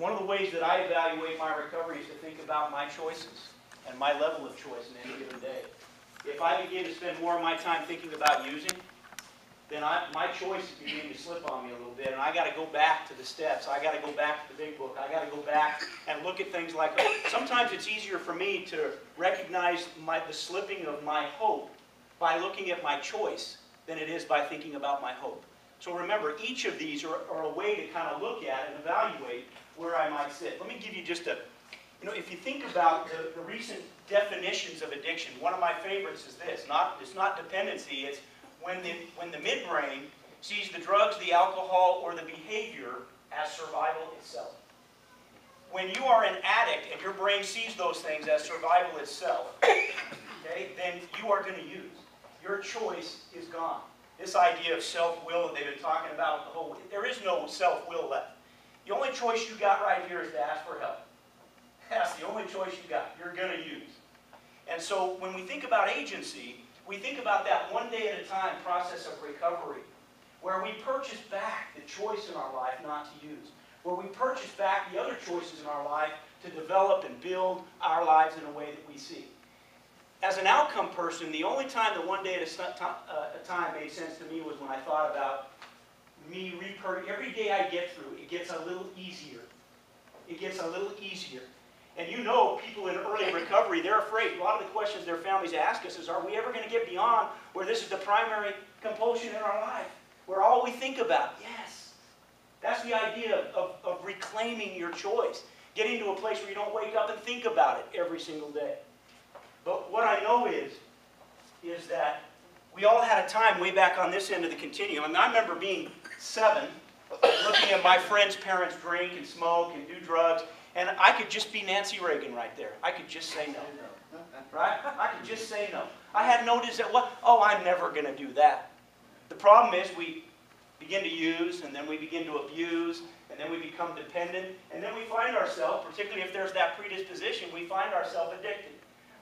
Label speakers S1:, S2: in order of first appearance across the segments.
S1: one of the ways that I evaluate my recovery is to think about my choices and my level of choice in any given day. If I begin to spend more of my time thinking about using, then my choices begin to slip on me a little bit, and I got to go back to the steps. I got to go back to the big book. I got to go back and look at things like hope. Sometimes it's easier for me to recognize the slipping of my hope by looking at my choice than it is by thinking about my hope. So remember, each of these are a way to kind of look at and evaluate where I might sit. Let me give you just a, if you think about the recent definitions of addiction, one of my favorites is this. It's not dependency, it's when the midbrain sees the drugs, the alcohol, or the behavior as survival itself. When you are an addict and your brain sees those things as survival itself, okay, then you are going to use. Your choice is gone. This idea of self-will that they've been talking about, there is no self-will left. The only choice you got right here is to ask for help. That's the only choice you got. You're going to use. And so when we think about agency, we think about that one day at a time process of recovery, where we purchase back the choice in our life not to use, where we purchase back the other choices in our life to develop and build our lives in a way that we see. As an outcome person, the only time the one day at a time made sense to me was when I thought about me every day I get through, it gets a little easier. It gets a little easier. And you know, people in early recovery, they're afraid. A lot of the questions their families ask us is, are we ever going to get beyond where this is the primary compulsion in our life? Where all we think about? Yes. That's the idea of reclaiming your choice. Getting to a place where you don't wake up and think about it every single day. But what I know is that we all had a time way back on this end of the continuum. And I remember being 7, looking at my friends' parents drink and smoke and do drugs, and I could just be Nancy Reagan right there. I could just say no. Right? I could just say no. I had no desire. Oh, I'm never going to do that. The problem is we begin to use, and then we begin to abuse, and then we become dependent, and then we find ourselves, particularly if there's that predisposition, we find ourselves addicted,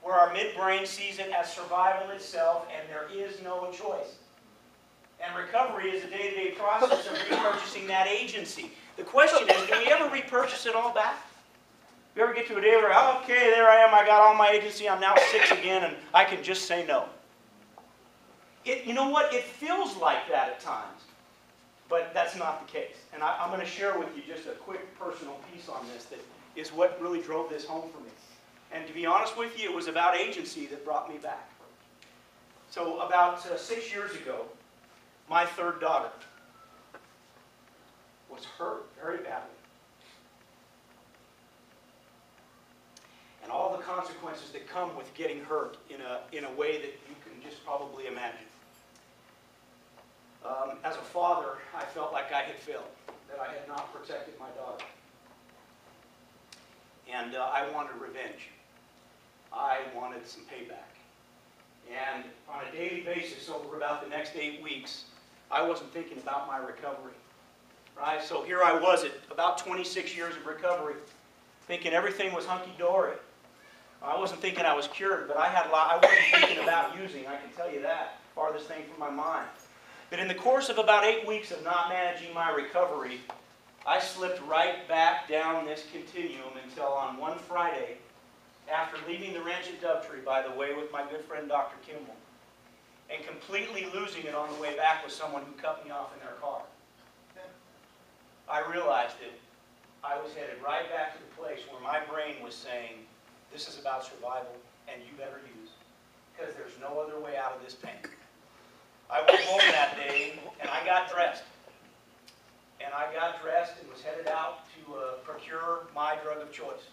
S1: where our midbrain sees it as survival itself, and there is no choice. And recovery is a day-to-day process of repurchasing that agency. The question is, do we ever repurchase it all back? You ever get to a day where, oh, okay, there I am, I got all my agency, I'm now 6 again, and I can just say no. You know what? It feels like that at times, but that's not the case. And I'm going to share with you just a quick personal piece on this that is what really drove this home for me. And to be honest with you, it was about agency that brought me back. So about 6 years ago, my 3rd daughter was hurt very badly. And all the consequences that come with getting hurt in a way that you can just probably imagine. As a father, I felt like I had failed, that I had not protected my daughter. And I wanted revenge. I wanted some payback. And on a daily basis, over about the next 8 weeks, I wasn't thinking about my recovery. Right? So here I was at about 26 years of recovery, thinking everything was hunky-dory. I wasn't thinking I was cured, but I wasn't thinking about using, I can tell you that. Farthest thing from my mind. But in the course of about 8 weeks of not managing my recovery, I slipped right back down this continuum until on one Friday, after leaving the ranch at Dovetree, by the way, with my good friend Dr. Kimball, and completely losing it on the way back with someone who cut me off in their car. I realized that I was headed right back to the place where my brain was saying, this is about survival, and you better use, because there's no other way out of this pain. I went home that day, and I got dressed. And I got dressed and was headed out to procure my drug of choice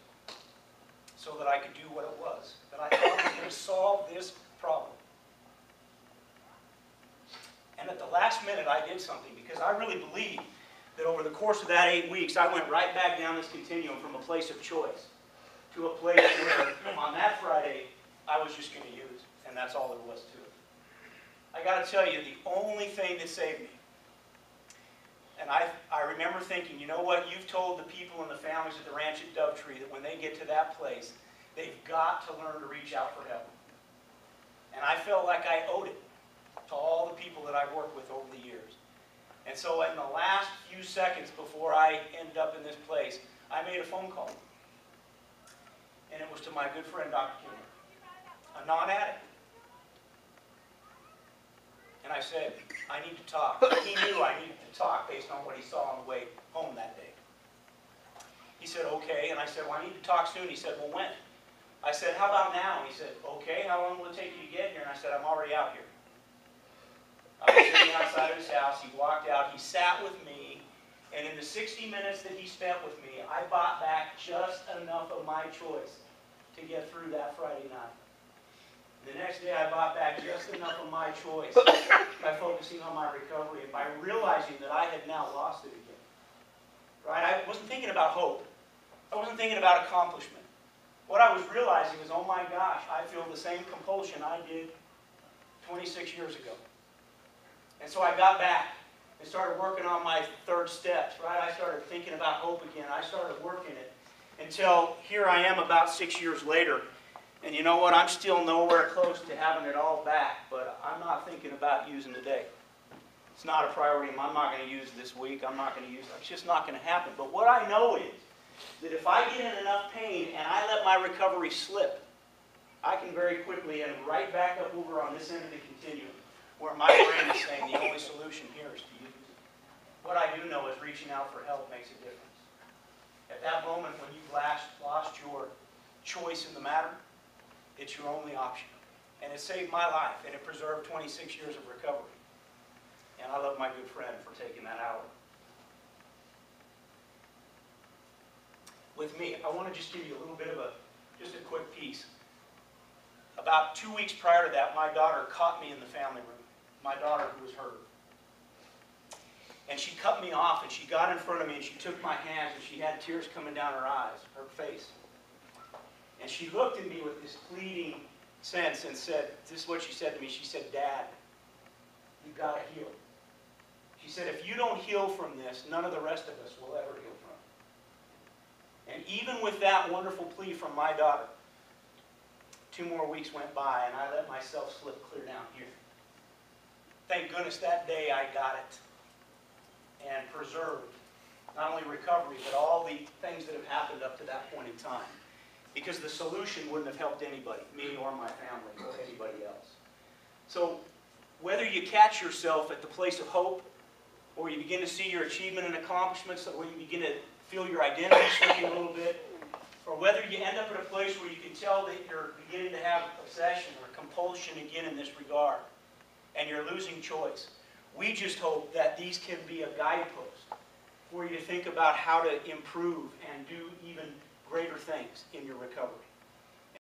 S1: so that I could do what it was that I thought was going to solve this problem. And at the last minute, I did something, because I really believe that over the course of that 8 weeks, I went right back down this continuum from a place of choice to a place where on that Friday, I was just going to use, and that's all there was to it. I got to tell you, the only thing that saved me, and I remember thinking, you know what, you've told the people and the families at the ranch at Dovetree that when they get to that place, they've got to learn to reach out for help. And I felt like I owed it to all the people that I've worked with over the years. And so in the last few seconds before I ended up in this place, I made a phone call. And it was to my good friend, Dr. Kimler, a non-addict. And I said, I need to talk. He knew I needed to talk based on what he saw on the way home that day. He said, okay. And I said, well, I need to talk soon. He said, well, when? I said, how about now? And he said, okay, how long will it take you to get here? And I said, I'm already out here. I was sitting outside of his house. He walked out. He sat with me. And in the 60 minutes that he spent with me, I bought back just enough of my choice to get through that Friday night. The next day, I bought back just enough of my choice by focusing on my recovery and by realizing that I had now lost it again. Right? I wasn't thinking about hope. I wasn't thinking about accomplishment. What I was realizing was, oh my gosh, I feel the same compulsion I did 26 years ago. And so I got back and started working on my third steps, right? I started thinking about hope again. I started working it until here I am about 6 years later. And you know what? I'm still nowhere close to having it all back, but I'm not thinking about using today. It's not a priority. I'm not going to use this week. I'm not going to use it. It's just not going to happen. But what I know is that if I get in enough pain and I let my recovery slip, I can very quickly end right back up over on this end of the continuum where my brain is saying the only solution here is to use it. What I do know is reaching out for help makes a difference. At that moment when you've lost your choice in the matter, it's your only option. And it saved my life, and it preserved 26 years of recovery. And I love my good friend for taking that hour with me. I want to just give you a little bit of just a quick piece. About 2 weeks prior to that, my daughter caught me in the family room. My daughter who was hurt. And she cut me off, and she got in front of me, and she took my hands, and she had tears coming down her eyes, her face. And she looked at me with this pleading sense and said, this is what she said to me. She said, Dad, you've got to heal. She said, if you don't heal from this, none of the rest of us will ever heal from it. And even with that wonderful plea from my daughter, 2 more weeks went by, and I let myself slip clear down here. Thank goodness that day I got it and preserved not only recovery, but all the things that have happened up to that point in time. Because the solution wouldn't have helped anybody, me or my family or anybody else. So whether you catch yourself at the place of hope, or you begin to see your achievement and accomplishments, or you begin to feel your identity slipping a little bit, or whether you end up at a place where you can tell that you're beginning to have obsession or compulsion again in this regard, and you're losing choice, we just hope that these can be a guidepost for you to think about how to improve and do even greater things in your recovery.